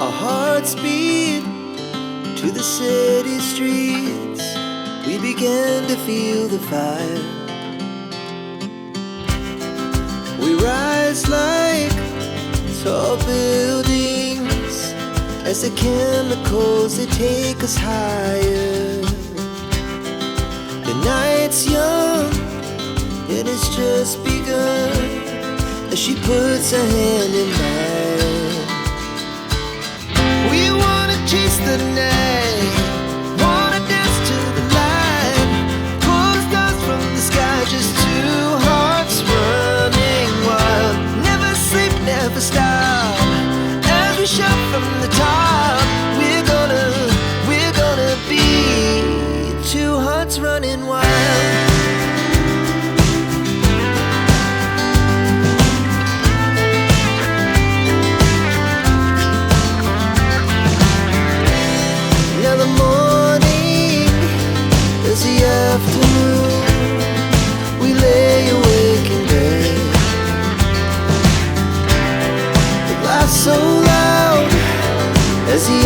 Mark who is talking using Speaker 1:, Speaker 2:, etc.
Speaker 1: Our hearts beat to the city streets. We began to feel the fire. We rise like tall buildings as the chemicals, they take us higher. The night's young, it has just begun, as she puts her hand in mine. We wanna chase the night, wanna dance to the light, pull the stars from the sky, just two hearts running wild. Never sleep, never stop, as we shout from the top. We're gonna be two hearts running wild. Now the morning is the afternoon. We lay awake in bed. The laughs so loud as the